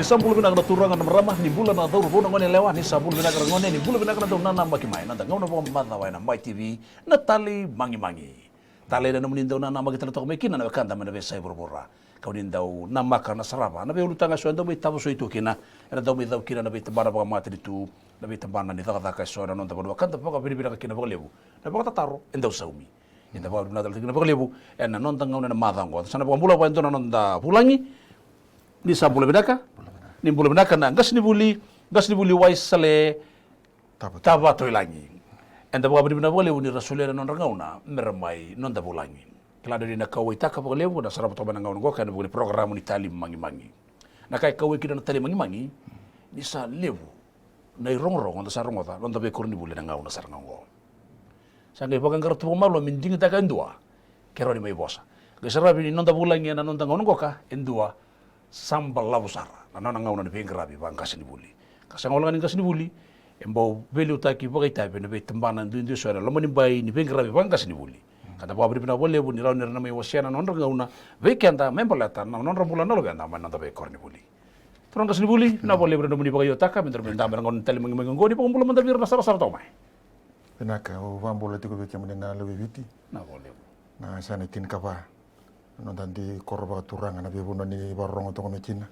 Ni sambul bina kana turangan meramah ni bulan na daur bona ngone lewa ni sambul bina kana ngone ni bulan bina kana daur nana maki mai nanda ngona bo madha wa na mai TV na tali mangi tali na munin daur nana maki tala tok mekin na kanda mana be sai borbora kau ni daur na maka na saraba na be ulutanga so ndo be tabu so itu kina era daur be daur kina na be tabara ba mati itu na be tabana ni taka taka so na nonta bo kanda pa bini bina kina bo lebu na bo taro endo saumi inda ba na dal kina bo lebu na nonta ngona na madha ngo sana bo bula ba ndo na nonda pulangi ni sambul bedaka ni bula bedaka na gas ni buli wais sale taba toilangi enda ba bina bole ni rasulera non rangauna mermai non da bulangi klado ni nakawai taka bo lewu na sarap to bananga ngo kan bo program ni talim mangi na kai kawai kida na talim mangi ni sa lewu na rongrong on sa rongota non da be korni bule na ngauna sarango sangai bagang kartu malo minding ta kan dua kero ni mai bosa gesarabi ni non da bulangi na non da ngo ka endua sambal labusara na nana ngauna ni pengrabi bang kasini buli kasangolanga ni kasini buli embo beli utaki bagai tape na be tembana ndu sora lomani bai ni pengrabi bang kasini buli kata bawa bina bole bu ni rauni na mai wasiana non ngauna vekenda membolata na non rambulan no ganda man na be korni buli tron kasini buli na bole bu ni bagai utaka mentor benda ngon tele mangi ngoni pa umbula mandar na sara to mai penaka o vambola tiko be kemene na lewe viti na bole na sana tin kapa non tanti korba turanga na bebu ni barongo to me china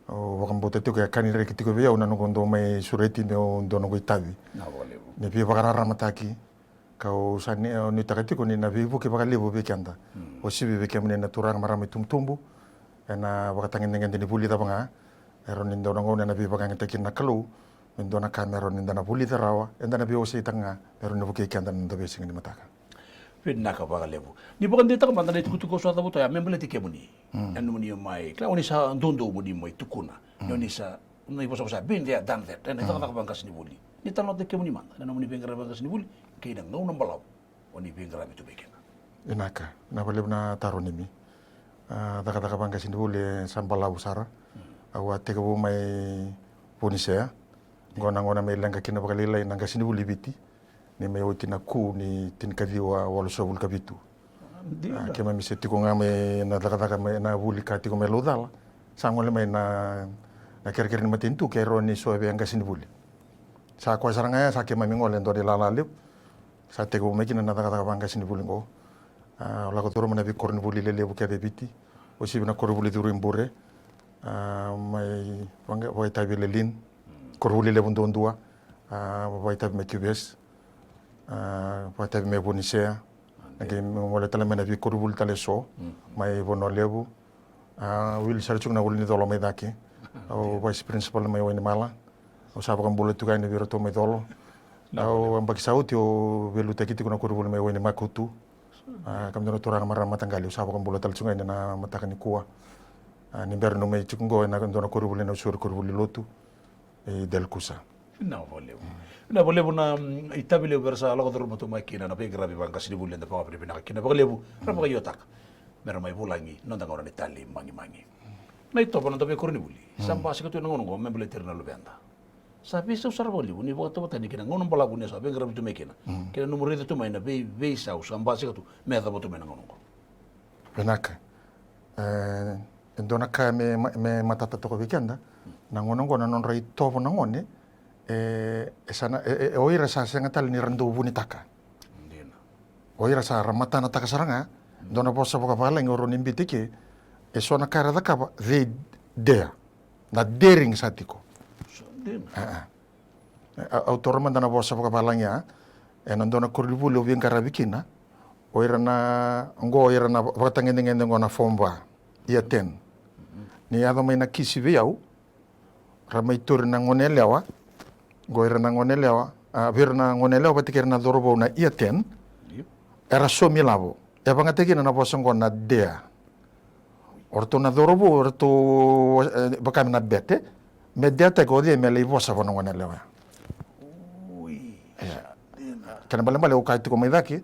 o wakam bote to ka kanire kitiko be ona no gondo mai sureti ne o ndono go itabi na bole ne bi bakara ramataki ka o sani ni takati ko ni na bebu ke bakale bo be kanda o sibi be kemne na turanga marami tumtumbu na wakatangin ngen ni buli ta banga ero ni ndono ngone na bi bakanga tekin na kalu ndona kamera ni ndana buli ta rawa ndana bi o tanga ero ne buke kanda ndo be singini mataka pidna ka baga lebu ni bukan dita ka mandana itu ko so ta buto ya membele tike muni anu muni mai kla oni sa ndondo muni mai tukuna oni sa no ipo sa bin dia dan that dan ita ka bangkas ni buli ni tano tike muni man dan muni bengra bangkas ni buli ke dang no nambalau oni bengra itu bekena inaka na bale na taro nimi daga bangkas ni buli sambala usara awa teke bo mai ponisea ngona mai langa kina bakalila nanga sini buli biti ni me oti na ku ni tin kaviwa wala sobul kabitu kema mi se tiko ngame na daga me na buli ka tiko me lodala sangole me na kere ni matintu kero ni so be anga sini buli sa ko saranga sa kema mi ngole ndo de lala lip sa tiko me kina na daga anga sini buli ngo la ko toro me na bi korni buli lele bu kede biti o si na korni buli duru imbure mai wanga wa tabi lelin korni buli le bundo ndua wa tabi me QBS pata me bonisea ngi mo tala mena vi korubul tale so mai bono lebu wil sarchuk na wulni dolo mai dake o vice principal mai wani mala o sabo kan bolo tuga ni viro to mai dolo o ambak sauti o velu takiti kuna korubul mai wani makutu kam dono torang mara matangali o sabo kan bolo tal sungai na matakani kuwa ni ber no mai chukungo na dono korubul na sur korubul lotu del kusa na boleh na itabile bersa ala kodor matu makina na pegra bi bangkas di bulan depan apa bina kina bagalebu rapa kayo tak mera mai bulangi non tanga orang itali mangi na itu apa nanti korni buli sampai sekitu nangon ngo membeli terna lu benda sabi so sarbo libu ni waktu tadi kina ngonon pala bunya sabi pegra itu makina kina nomor itu main na be sau sampai sekitu mera batu main ngonon ngo benaka ndona ka me matata to ko weekenda nangonon ngo nanon rai to nangon esana oira sa senga tal ni randu buni taka oira sa ramata na taka saranga dona bosa boka pala ngoro nimbitike esona kara daka de dea na dering satiko autor mandana bosa boka pala nya dona kurlibulo bien karabikina oira na batangen ngona fomba ia ten ni ado mai na kisi viau ramai tur na ngonelewa goira na ngonelewa vir na ngonelewa batikir na dorobo na iaten era so milabo e bangateki na posong na dea orto na dorobo orto bakam na bete mediate ko de mele vosa bono ngonelewa kana bale o kaiti ko maidaki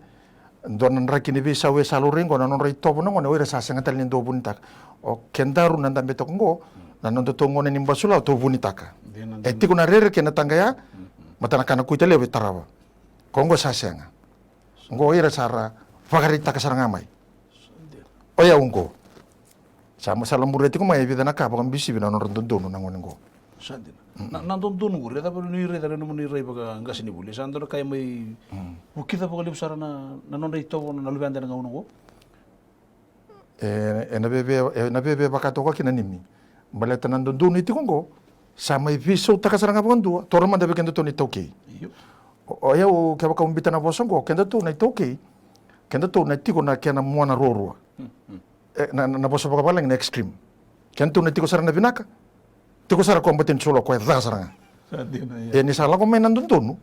donan rakini visa we saluringo na non rito bono ngone oira sa sengatal ni do buntak o kendaru nanda betok ngo na non to ngone nimbasula to bunitaka etiko na rere kena tangaya matana kana kuita lewe tarawa kongo sasenga ngo ira sara fagarita kasaranga mai oya ungo Sama salamureti ko mai vida na kapa kan bisi bina non tontono nangone ngo. Santin. Nandun gure tapi ni re tara namun ni re baga ngas ni buli. Sandor kaya may bukita pa kalip sara na nanon ito na lubian na ngawon ko. Na bebe bakato ko kinanimi. Baleta nandun iti ko sama ipiso takasara nga pangandua. Torman dabe kendo to ni toki. O ayaw kaya ka umbita na bosong ko kendo to na toki. Kendo to na tiko na kaya na muana rorua. Na boso pa kapalang na extreme. Kendo na tiko sara na binaka. Tiko sara kombatin solo ko eta sara nga. Ni sala ko may nandun tono.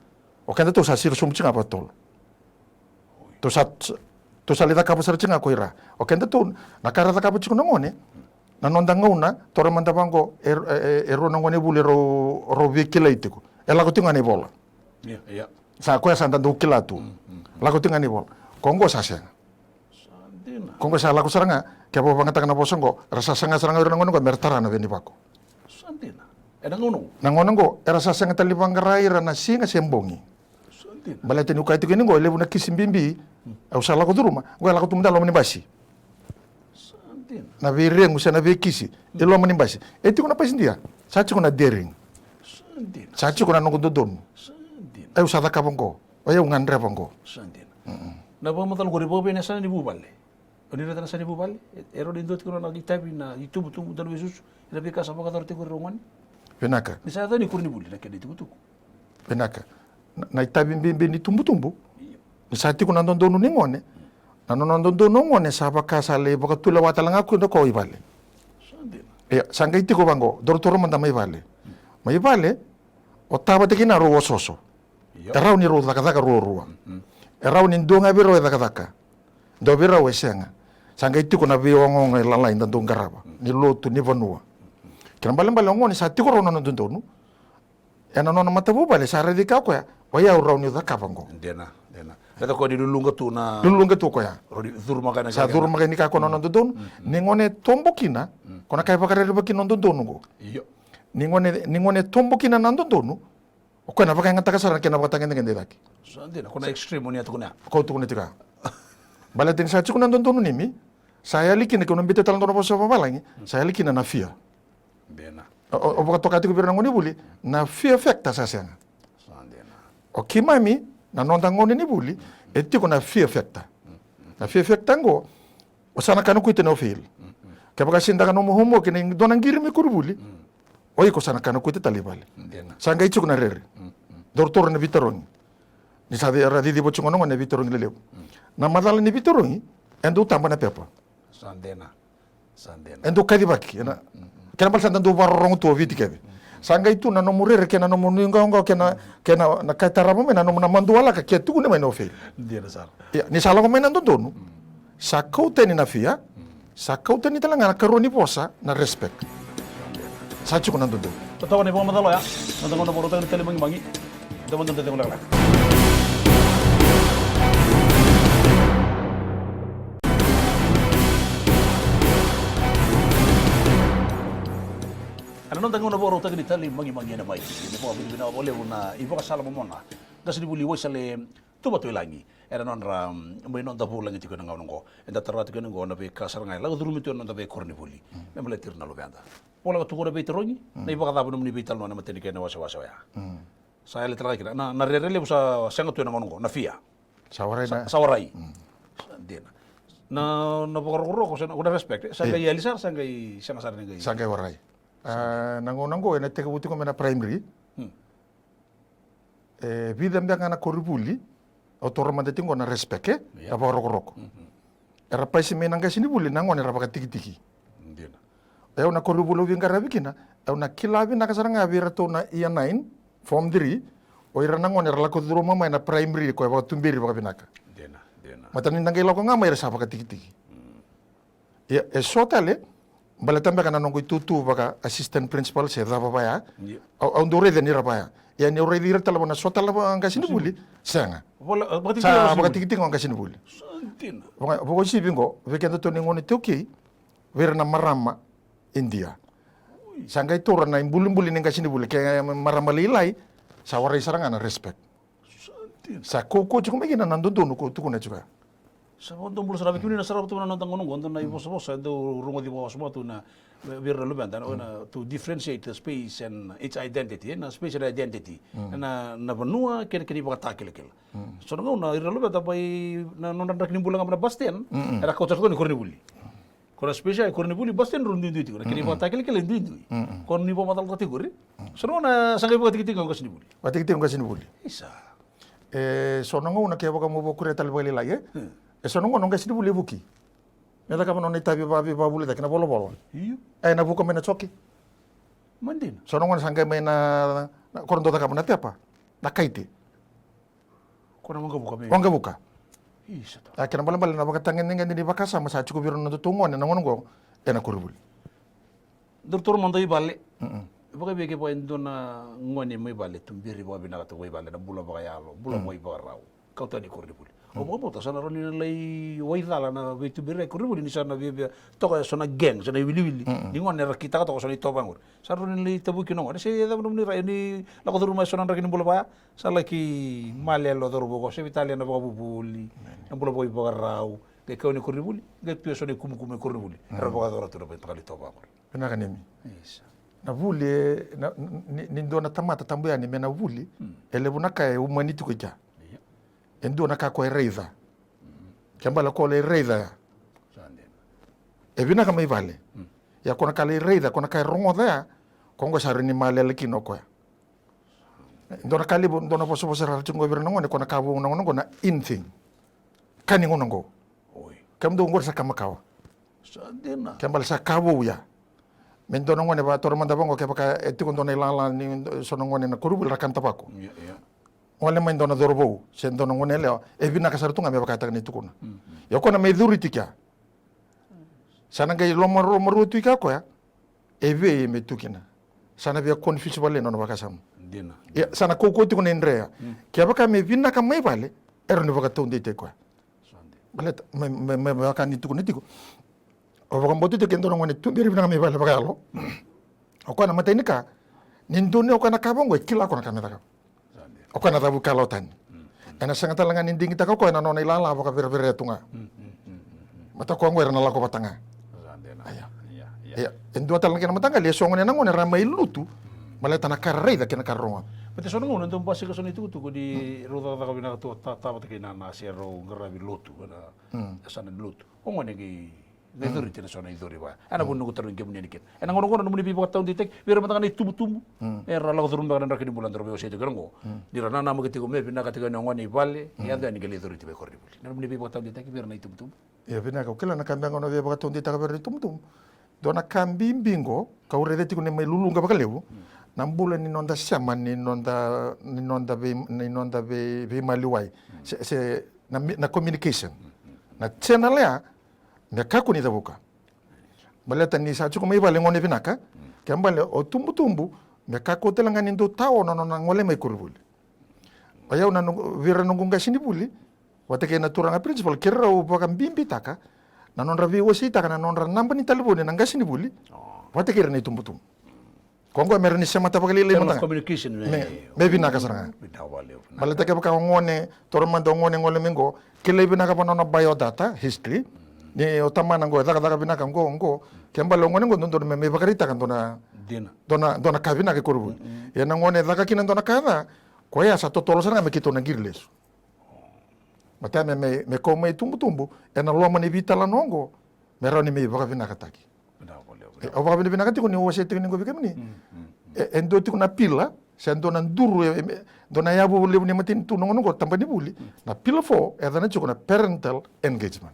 O kendo to sa sirsum tsinga patol. To salita kapo sara tsinga ko ira. O kendo to nakarata kapo tsiko nangone. Nanondang ngauna, tora mandabango ero nangone bule ro vikila itiko. Ela ko tingani bola. Iya. Sa ko sa ndandu kila tu. La ko tingani bola. Kongo sa senga. Kongo sa la ko saranga, ke bo bangata kana bosongo, rasa sanga saranga ro nangono ko mertara na veni bako. Santina. Nangono. Nangono go era sa sanga talibangarai rana singa sembongi. Santina. Balete ni ko itu kini go lebu na kisimbimbi. Au sala ko duruma, go la ko tumda lo mani basi. Na vireng usa na vekisi ilo mani basi. Eti ko na pasindia. Sachi ko na dering. Santina. Sachi ko na nongo dodon. Santina. Ay usada ka bongo. Ay ngandre bongo. Santina. Na ba matal ko ribo bene sana ni bubale. Oni rata na sana ni bubale. Ero din dot ko na gitabi na YouTube tu dalu Jesus. Ila bika sa baka torte ko rongan. Penaka. Ni sa ni kurni buli na kedi tuku. Penaka. Na itabi mbimbi ni tumbu. Ni sati ko na ndondonu ni ngone. Nanonondo ngone sa baka sale baka tula watalanga ko ndo ko ibale. Ya sanga itiko bango dortoro manda mai vale. Mai vale o taba te kina ro soso. Erau ni ro daka ro. Erau ni ndonga biro daka. Do biro wesenga. Sanga itiko na biongo ngai inda ndongaraba. Ni lotu ni vanua. Kina balembale ngone sa tiko ro nono ndonu. Ena nono matabu bale sa redika ko ya. Waya ro ni daka bango. Dena. Kata ko di lulunga tu na. Lulunga tu ko ya. Rodi dur makana. Sa dur makani ka ko nono ndonu. Ni ngone tombokina. Kona kai pakare baki nondo ndonu go. Iyo. Ni ngone tombokina nando ndonu. O kona baka ngata kasara kena baka tangende ngende daki. Santina kona extreme ni atukuna. Ko tu kone tika. Balatin sa chiku nando ndonu nimi. Saya likine ko nombite talang kono boso balangi. Saya likine na fia. Bena. O baka tokati ko birang ngoni buli na fia effecta sa senga. Santina. O kimami na nonda ngoni ni buli eti ko na fia effecta. Na fia effecta ngo o sana kanu kuite no feel. Kaya baka sinda kanu muhumo kini donang giri mi kurubuli. Oi ko sana kanu kuite talibale. Sanga ichu kuna rere. Dortor na bitarongi. Ni sa radi di bochungo no na bitarongi lelew. Na madala ni bitarongi endo tamba na pepa. Sandena. Endo kadibaki na. Kena bal sanda do barong to viti kebe. Sanga itu na no murere kena no muninga kena na kaitara mo na no na manduala ka ketu ne mai no fe. Dia dasar. Ya ni sala ko mai nando donu. Sakau teni na fia. Sakau teni talanga na karoni posa na respect. Sachi ko nando donu. Tatawa ni pong madalo ya. Nandang na puro tayo ni Talimangi. Daman doon tayo lang. Ano nang na puro tayo ni Talimangi na may. Hindi po binibinaw ko lew na ibo kasala mo muna. Kasi di buliway sa le tubatoy langi. Era non ra may non da bulang iti ko nang ko. Enda tarati ko nang na be kasar ngai. Lago durumito non da be korni buli. Memle tir na lobenda. Pola tu ko na be tirongi. Na ibo ka tapon mo ni bital no na mateni kena wasa ya. Saya le tara kira. Na rere le sa sanga tu nang ko na fia. Sawarai na. Sawarai. Dena. Na pokoro ko sa una respect. Sanga yalisar sanga sanga sar ngai. Sanga warai. Nango ena teka buti ko mena primary. Vida mbia ngana koribuli. Autor mande tingo na respect apa roko. Era paisi mena ngai sini buli nango era baka tiki. Dena. Eu na koribulu vinga rabikina. Eu na kilabi na kasaranga vira to na ia 9 form 3. O ira nango era la ko duro mama na primary ko baka tumbiri baka binaka. Dena. Matani nangai lako ngama era sa baka tiki. Ya sotale balatamba kana nongo tutu baka assistant principal se dava baya. Au ndore de nira baya. Ya ni ore dira talabona sotala anga sini buli. Sanga. Sa baka tiki anga sini buli. Santina. Boko si bingo vekendo to ngone toki. Vera na marama India. Sanga itu na imbuli ninga sini buli kaya marama lilai. Sa warai saranga na respect. Sa koko chuko megina nandondo ko tukuna chuka. Sa bondo mulo sarabi kuni na sarap tu na nantang ngonong gondo na ibo sa bosa do rungo di bawas mo tu na wir relevant na to differentiate the space and its identity na spatial identity na benua kini baka takil. So na irrelevant tapi na nondak ni bulang amna bastian era kau terus ni korni buli. Kora spesial korni buli bastian rundu itu kora kini baka takil ndu. Korni bo matal kategori. So na sangai baka tikiti ngau kasini buli. Watikiti ngau kasini buli. Isa. Sonongo na kaya baka mo bokure tal bali lagi. Sonongo nong kasini buli buki. Neta kama noni tabi buli tak na bolo. Iyo. Na buka mena choki. Mandin. Sonongo na sangai mena koron dota kama na tiapa. Na kaiti. Kora mangga buka me. Wangga buka. Isa to. Kena bala na baka tangen ningan ni baka sama sa cukup biro na tutungon na ngongo na kurubuli. Doktor mandai balik. Baka beke po endo na ngoni may balik tumbiri bo binaka to balik na bula baka yalo. Bula mo iba raw. Kau tani kurubuli. O mo ta sana ron nilai waitala na betu bire kurubuli ni sana bebe toka sana geng sana wili. Ni ngone kita to sana to bangur. Sana ron nilai tabu kino ngone se da ni rai ni la ko rumah sana rakin bula baya. Sala ki male lo dor bo se Italia na baka bubuli. Na bula bo iba raw. Ke kau ni kurubuli. Ke tu sana kumu kurubuli. Ra baka dor tu na kali to bangur. Pena kanemi. Yes. Na vuli ni ndo na tamata tambuya ni mena vuli ele bunaka e umaniti ko ja. Endo na ka ko reiza. Kambala ko le reiza. E bina kama ivale. Ya kona kale reiza kona ka rongo da kongo sa rini male le kino ko. Endo na kali ndo na poso ra tungo birno ngone kona ka bu ngono na inthing. Kani ngono ngo. Oi. Kam do ngor sa kama kawa. Sandena. Kambal sa kawo ya. Mendono ngone ba tormanda bango ke baka etiko ndo na ilala ni sono ngone na kurubul rakam tapako. Iya. Ngole mai ndona dorbo se ndona ngone leo e bina kasar tunga me baka takni tukuna. Ya kona me duriti kya. Sana ngai lomo rutu ka ko ya. E ve me tukina. Sana via confuse bale no baka sam. Dina. Ya sana ko tukuna ndrea. Kya baka me bina ka mai bale erno baka tonde te ko. Sande. Bale me baka ni tukuna tiko. O baka mbotu te kendo ngone tumbiri bina me bale baka lo. O kona mata ini ka. Nindone o kana kabongo kila kona kamera ka. O kana tabu kalotan. Ena sanga talangan ninding kita ko na nona ilala baka vera tunga. Mata ko ngwer na lako patanga. Aya. Ya, endo talangan kena matanga le songone na ngone ramai lutu. Maleta na karrei da kena karronga. Pati sono ngone ndo pasi ka sono itu ko di rota ka bina to ta kina na sero ngarabi lutu na sana lutu. O ngone gi Nedori tina sona idori ba. Ana bunu ko tarun kemunya dikit. Ana ngono nemu ni bipak tahun ditek biar matang ni tumu. Era la turun ba na rakini bulan terbe ose tegango. Dira na namu ketiko me bina katika ngoni vale ya da ni gele idori tibe kordi buli. Nemu ni bipak tahun ditek biar na tumu. Ya bina ka kila na kambia ngono bipak tahun ditek biar tumu. Dona kambi bingo ka urede tiko ne mai lulunga bakalewu. Nambula ni nonda shaman ni nonda be maliwai. Se na communication. Na channel ya me kaku ni tabuka baleta ni sa chuko mai bale ngone binaka kembale o tumbu me kaku telanga ni ndo tawo no ngole mai kurubuli aya una vira nungunga sini buli watake na turanga principal kirra o baka mbimbi taka na non ravi wosi taka na non namba ni talbone na ngasini buli watake ni tumbu kongo merni sema tapakali le mata communication me binaka saranga baleta ke baka ngone tormando ngone ngole mengo kile binaka panono biodata history ni otama nango daga bina kan ngo kembalo ngone ngo ndo me bakarita kan dona kavina ke kurubu ya ngone daga kina dona kada ko ya sa totolo sana me kito na girles mata me ko me tumbu na lo mani vitala nongo me roni me bakavina kataki o bakavina bina katiko ni wose tekni ngo bikamni endo tiko na pila se ndo na nduru dona yabu le ni matin tu nongo ngo tampani buli na pila fo na chiko na parental engagement.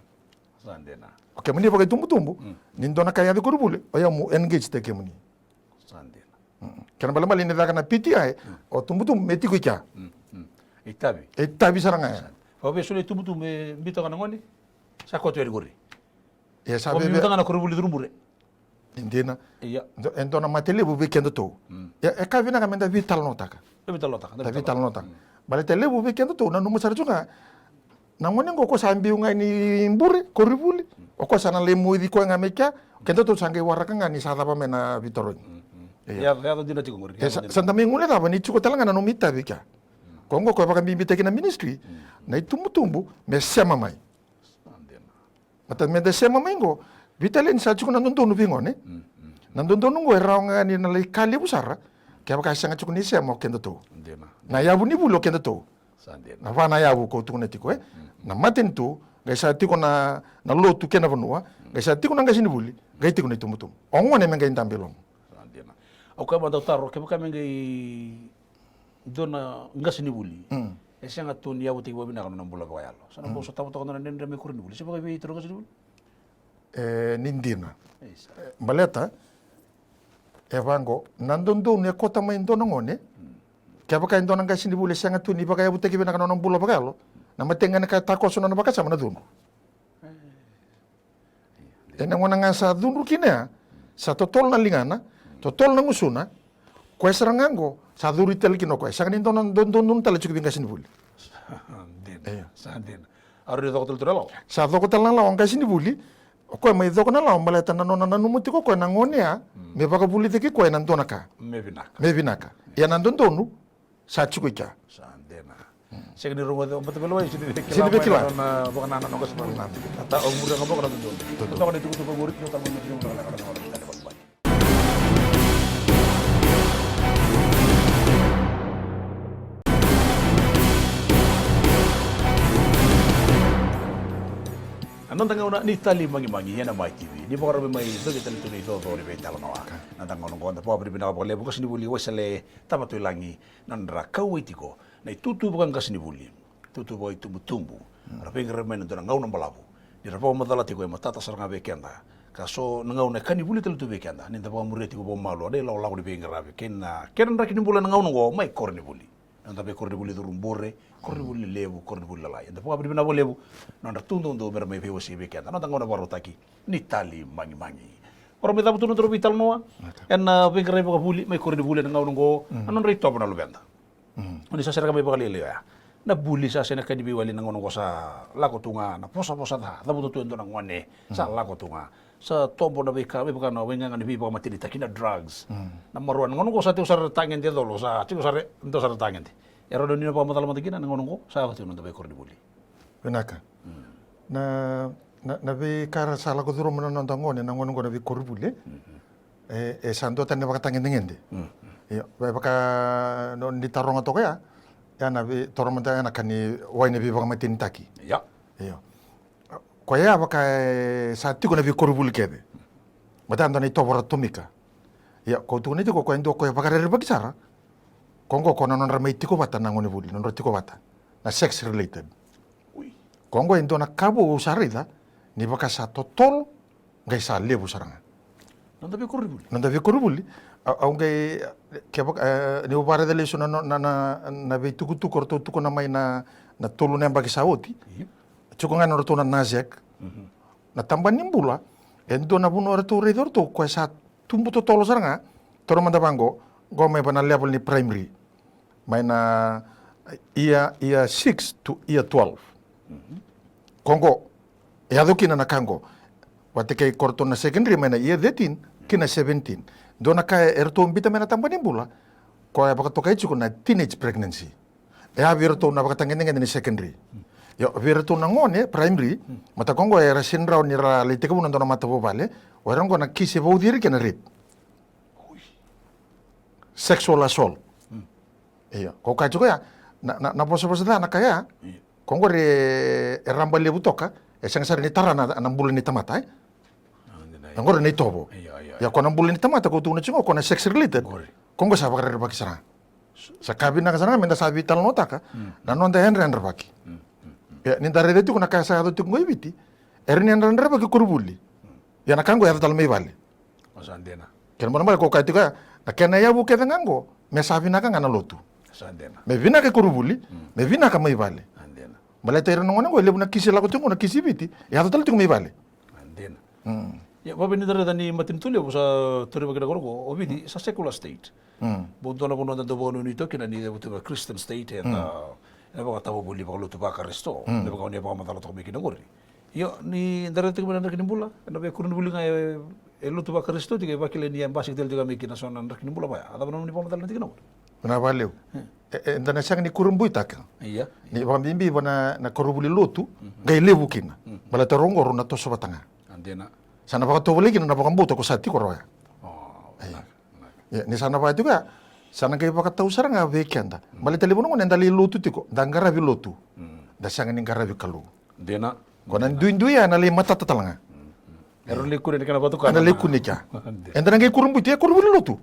Sandena. Oke, muni pakai tumbu. Nindo na kaya di kurubuli. Oya mu engage te ke muni. Sandena. Karena bala ini daga na PTI o tumbu meti ko kya. Itabi saranga ya. Fa sule tumbu me bito kana ngoni. Sa ko to gori. Ya sabe be. Ko na kurubuli durumbure. Indina. Iya. Endo na matele bu kendo to. Ya ka vina ka menda vital notaka. Vital notaka. Vital notaka. Bala tele bu kendo to na numu sarjunga. Na ngone ngo ko sambi unga ni mbure koribuli o ko sana le muidi ko nga meka kento to sange waraka nga ni sada pa mena vitoro ya dina tiko ngori santa mingule da bani chuko talanga na numita bika kongo ko baka mbimbi tekina ministry na itumbu me sema mai Mata medesema maingo. Vitalin sa chuko nandun vingone. Nandun ngo erang ni nalai kali busara. Kaya baka sanga chuko ni sema kenda to. Na yabu ni bulo kenda to. Na va na yabu ko tu netiko Na matin tu gaisa tiko na lotu kena vanua. Gaisa tiko na gasini buli. Gai tiko ni tumutum. Ongone menga intambelong. Au kama taro kaya baka mengai dona gasini buli. Sianga tu ni yabu tiko bina kana nambula ko yalo. Sana bo sa tawo na nendre me kurin buli. Siapa kaya tiro gasini buli? Nindina. Baleta evango nandun ne kota main dona ngone. Kaya baka indona gasini buli sianga tu ni baka yabu tiko bina kana nambula bagalo. Na matengan ka takos na baka sama na dun. Ena ngona nga sa dun rukina sa totol na lingana, totol na ngusuna, ko serangango sa duri tel kino ko. Sa kanin don tala chuki bingasin buli. Sa din. Aru do hotel turalo. Sa do hotel na lawan gasin buli. Ko may do na lawan baleta na nona nanumuti ko na ngonia, me baka buli te ko na dona ka. Me binaka. Ya nandon donu sa chuki ka. Saya kena rumah tu, betul betul sini bekila. Na bukan anak nongkas mana. Atau umur yang kamu kena tuntun. Betul kan itu kutu favorit kita mau minum kalau kita dapat baik. Anong tanga una ni tali mangi yan ang Mai TV. Di ba karo may ito kita nito ito to ri betalo na. Nang ngono ko po abri binaka pole bukas ni buli wasale tamato langi nandra kawitiko. Na itutu bukan kasini buli. Tutu boy tumbu. Rapi ngeremen ito ngau nambalabu. Di rapo madala tiko matata saranga bekenda. Kaso ngau na kani buli telu tu bekenda. Ninta pa mure tiko bo malu ade law law di bengerabe. Kena rakini bulan ngau ngo mai korni buli. Nanda be korni buli turun bore, korni buli lebu, korni buli lalai. Nanda pa abri binaka lebu. Nanda tundu merah mai fewosi bekenda. Nanda ngau na barotaki. Ni tali mangi. Orang minta betul untuk vital noa. En bengerabe ka buli mai korni buli ngau ngo. Anon rito pa na lubenda. Oni sa kami bakal ya. Na buli sa sena kadi biwali nangono ko sa lako tunga na posa ta. Tabu tu endo nangone sa lako tunga. Sa tombo na bika bika na wenga ngani biba matili takina drugs. Na maruan ngono ko sa tiu sar tangen dia dolo sa tiu sar ento sar tangen. Ero do ni pa matal matikina nangono ko sa tiu ndo be kordi buli. Benaka. Na be kara sa lako duro mono nangone nangono ko na be kordi buli. Sando tane baka tangen ngende. Iya, baka non ditarong ato kaya, ya nabi torong mata na kani wine bi baka matin taki. Ya. Iya. Kaya baka sa ti ko nabi korubul kebe. Mata ando ni tobora tumika. Ya, ko tu ni ko endo ko baka re baki sara. Kongo ko non ramai tiko bata nangone buli, non tiko bata. Na sex related. Ui. Kongo endo na kabo usarida, ni baka sa totol ngai sa lebu saranga. Nanda be kordi buli. Nanda be korubuli. Aunque ni upare dele so na be tuku korto tuku na mai na tolu na bagi saoti. Chuko ngano roto na nazek. Na tamba nimbula endo na buno roto redor to ko sa tumbu to tolo saranga. Toro manda bango go mai bana level ni primary. Mai na ia 6 to ia 12. Kongo ya dokina na kango. Watike korto na secondary mai na ia 13 kina 17. Dona kaya erto mbita mena tamba nimbula. Ko ya baka tokai chuko na teenage pregnancy. Ya virto na baka tangenenge ni secondary. Yo virto na ngone primary. Mata kongo era sinra ni ra lite ko nando na mata bo vale. Warang ko na kisi bo diri kena rape. Sexual assault. Iya, ko ka chuko ya na poso na kaya. Kongo re ramba lebu toka. Sang sari ni tarana anambulu ni tamata. Ngore ni tobo. Ya kona bulin tamata ko tuna chingo kona sex related. Kongo sa bakare baki sara. Sa kabina ka sara menda sa vital nota ka. Na nonda henre baki. Ya ni dare detu kona ka sa do tu ngoi biti. Erni henre baki kurubuli. Ya na kango ya tal mei vale. Osandena. Ken mona ko ka tika na kena ya buke dangango. Me sa vina ka ngana lotu. Osandena. Me vina ka kurubuli, me vina ka mei vale. Andena. Maleta erno ngona go lebu na kisi la ko tungo na kisi biti. Ya tal tu mei vale. Andena. Ya, bapak ni dari tani matin tulis sa turi bagay ko obidi sa secular state. Bunto na puno tanto bono nito kina ni buto Christian state na baka tabo buli baka luto baka resto. Na baka niya baka matalo to kami kinaguri. Yo ni dari tani mana kinibula. Na baka kurun buli nga luto baka resto tiga baka niya basik tel tiga mikina so na kinibula ba. Ada mana ni pamatal na kinaguri. Na valeu. Enda na sang ni kurumbu itaka. Iya. Ni bamimbi bana na korubuli lotu, gai levu kina. Bala tarongo runa toso batanga. Andena. Sana baka tobole kina na bakambuto ko sati ko roya. Oh. Ya, ni sana ba juga sana gai baka tau saranga vekenda. Bala telefono ko nenda li lotu tiko, dangara vi lotu. Da sang ni ngara vi kalu. Andena. Kona ndu ya na le mata tatalanga. Ero lekure ni kana batuka. Ana le kunika. Enda na gai kurumbu ya korubuli lotu.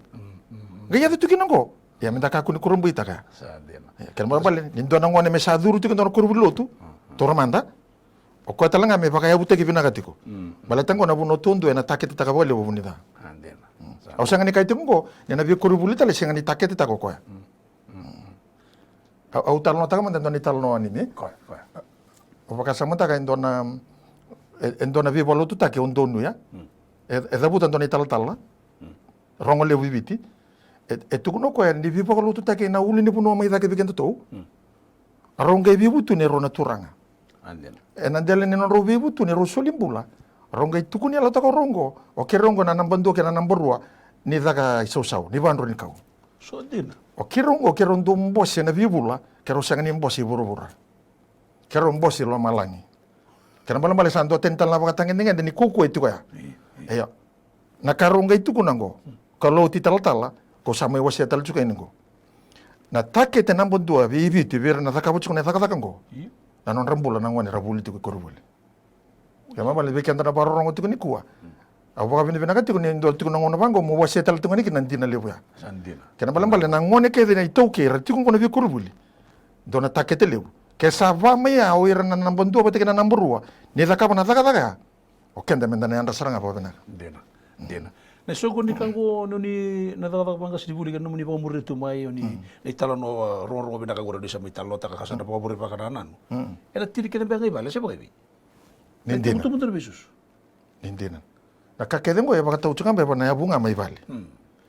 Gai ya tu kinango. Ya minta kaku ni kurumbu itaka. Andena. Kan mo bale nindo na ngone me saduru tiko ndo korubuli lotu. Toramanda. O ko talanga me baka ya bute ki vinakatiko. Bala tango na buno tondo na takete taka bole bo bunida. Andena. Au sanga ni kaite ngo na vi korubuli tale sanga ni takete taka ko. Au talno taka man ndo ni talno anime. Ko. O baka sama taka ndo na vi bolo tu take ondo nu ya. E da buta ndo ni tala. Rongo le viviti. E tu no ko ni vi bolo tu take na uli ni puno mai take bigendo to. Ronga vi butu ne rona turanga. Andena. E nandele ni non rovi butu ni rosolimbula. Ronga itu ni ala taka rongo. O ke rongo na nambando ke na namborua ni daga isau ni bandro ni kau. So andena. O ke rondo mbosi na vibula ke ro sanga ni mbosi burubura. Ke ro mbosi lo malangi. Ke na bala sando tentan la baka tangen dengan ni kuku itu ya. Iya. Na karonga itu kunango. Kalau titala ko sama wasi tal juga ini go. Na take te nambondua vivi te vera na taka bucu na taka ngo. Na non rambula na ngone rabuli tu korubuli. Kama bale be kanda na baro rongo tu ni kuwa. Abu baka bini bina kati ni ndol tu na ngone bango mo wasi tal tu ni kinanti na lebu ya. Andena. Kena bale na ngone ke na itoke rati ko vi korubuli. Dona take te lebu. Ke sava me ya o ira na nambondua pate na namburua. Ni taka na taka. O kenda menda na anda saranga pa bena. Andena. Na soko ni kango no ni na daga banga sidibuli kan no ni pamuri tu mai ni ni talo no rongo bina kangura di sa mi talo taka kasana pamuri pa kananan. Era tiri kena banga ibale sa bagai. Nindina. Mutu besus. Nindina. Na kakedengo ya baka tau chunga be na bunga mai bale.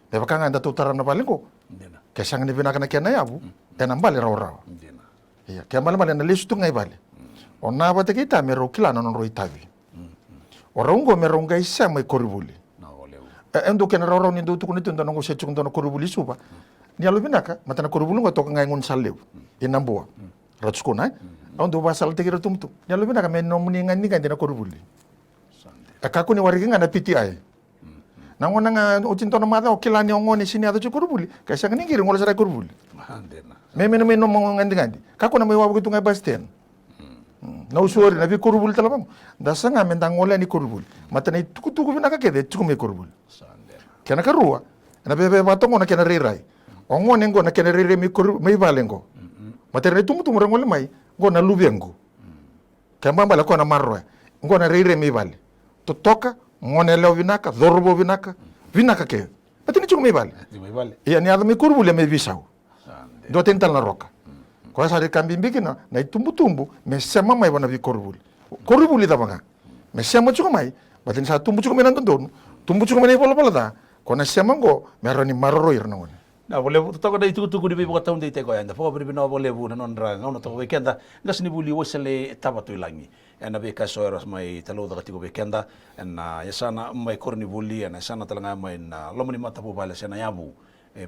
Be baka nganda tu taran na bale ko. Andena. Ke sang ni bina kana kena ya bu. E na bale raw. Andena. Iya, ke bale na lisu tu ngai bale. Ona ba te kita me ro kila na no ro itavi. Orongo me ronga isa mai koribuli. Endo kena raw ni ndo tu kunito ndo ngo se chung ndo koribuli suba. Ni alu binaka matana koribuli ngo to ngai ngun saleu. Inambua. Ratsko na. Ondo ba sal te kira tumtu. Ni alu binaka me no muni ngani ngani na koribuli. Akaku ni warigi ngana PTI. Na ngona nga utinto na mada okilani ngone sini ada koribuli. Kasi ngani ngiri ngola sara koribuli. Andena. Me no mo ngandi ngandi. Kako na may wabu kitu ngai basten. Na usuari na vi korubuli talabang. Dasa nga mendang ngola ni korubuli. Mata na tuku binaka kede tuku me korubuli. Kena karua. Na bebe batongo na kena rirai. Ongo nengo na kena rirai me balengo. Mata na tumu rangola mai ngo na lubengo. Kamba bala ko na marro. Ngo na rirai me bale. Totoka ngone leo binaka, dorbo binaka ke. Mata ni tuku me bale. Iya ni ada me korubuli me bisau. Do tental na roka. Kwa sari kambimbiki na itumbu me sema mai wana vi korubuli da banga me sema chuko mai batin sa tumbu chuko menan tondon tumbu chuko menai pola da kona sema ngo merani maroro irna ngone na boleh to da itu di bibu taun de te ko anda fo bi no boleh bu non ra ngono to weekenda ngas ni buli wosele tabatu ilangi ana be ka so eras mai talo da tiko weekenda na yasana mai korni buli na sana talanga mai na lomani mata po bale sana yabu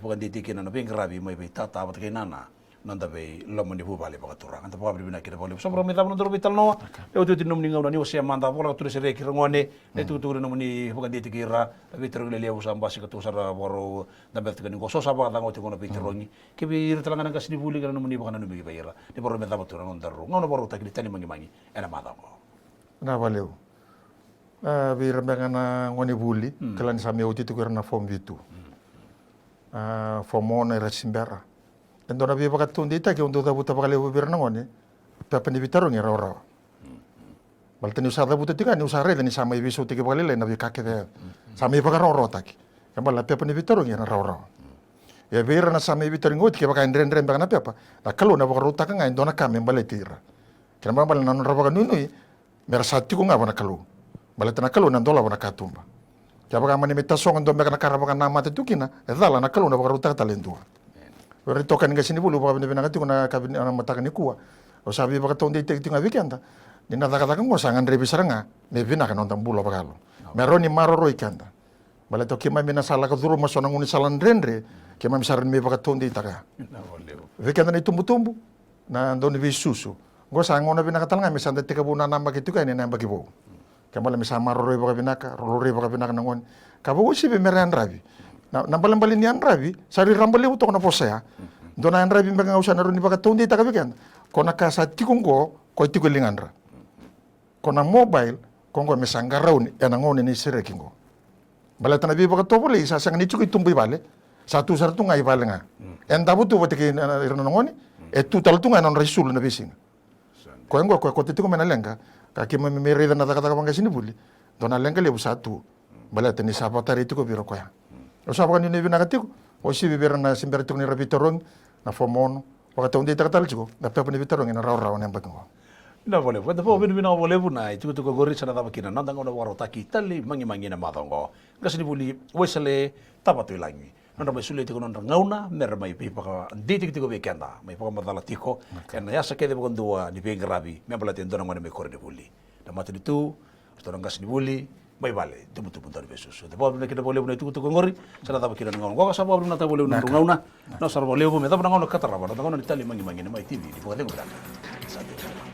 pokan de tikina na be gravi mai be tata bat nana nanda be lomani pu bale pakaturang anta pabri bina kira bole sombro mi tabno dorbi talno eu tu tinum ninga ni osia manda bola tu sere kirngone ne tu tu no ni pokan de tikira be tergle le usam basi ka tu sara boro da bet ka ningo so saba da ngoti kono pitirongi ke be ir talanga ka sini buli kana no ni pokan no mi bayira ni boro me tabatu non darro ngono boro takli tani mangi ena mada ko na valeu be rembangana ngoni buli kalan sami uti tu kirna form vitu formone rasimbera endo na biba katundi ita ke ondo da buta bakale birna ngone papa ni bitaro ni raw baltani usada buta tika ni usare ni sama ibiso tike bakale na bi kake de sama iba raw taki kambala papa ni bitaro ni raw ya bira na sama ibitaro ngot ke baka ndren baka na papa na kalu na baka ruta ka ngai dona kame mbale tira kena bala na rawa nunui mersati ko nga bana kalu balata na kalu na dola bana katumba ya baka mani metasong ndo baka na karaba na mate tukina edala na kalu na baka ruta talentua Ori tokan nga sini bulu baka binibina kati kuna kabin ana matakan ni kuwa. O sabi baka tonde ite tinga weekend. Ni na daga daga ngo sangan rebi saranga. Ne bina kan ontam bulu baka lo. Meroni maroro ikanda. Bala to kima mina sala ka duru masona nguni salan rendre. Ke mamisaran me bakatonde itaka. Na valeu. Vekenda na itumbu-tumbu na ndoni vi susu. Ngo sa ngona bina katalanga misanda tika bu na namba kitu ka ni namba kibo. Kamala misama roro baka binaka, roro baka binaka nangon. Kabo si be meran rabi. Na balambali ni anrabi, sari rambali uto na posaya. Dona anrabi mbanga usa na roni bakatonde itaka vekenda. Kona kasa tikungo ko tikulinganra. Kona mobile kongo misanga rauni yanangone ni sirekingo. Balata na bi bakatopole isa sang ni chuki tumbu bale. Satu sartu ngai bale nga. Enda butu wote ke nanangone tu tal tu ngai non risul na bising. Ko ngo ko titiku menalenga ka ki me reda na taka banga sini buli. Dona lenga le satu. Balata ni sapata itu ko biro ko ya. O sapa kan ni bina katiku. O si bibera na simbertu ni rabitorong na fomono. Wakati undi takatal chiko. Na pepa ni bitorong na raw na mbakingo. Na vole, wada po binu bina vole buna itu tu gori sana tava kina nanda ngona waro taki tali mangi na madongo. Gasini buli wesale tapatu ilangi. Nanda mai sule tiko nanda ngauna mer mai pi paka diti tiko be kenda. Mai paka madala tiko. Ena yasa kede bukon dua ni pe grabi. Me bala ten dona ngona me kore de buli. Na matu ditu, stora gasini buli mai vale tumu dari besus. De po binu kede vole buna itu tu gori sana tava kina ngauna. Goga sapa binu nata vole buna ngauna. Na sar vole buna tava ngauna katara bana ngona ni tali mangi na mai TV di paka tengo dana.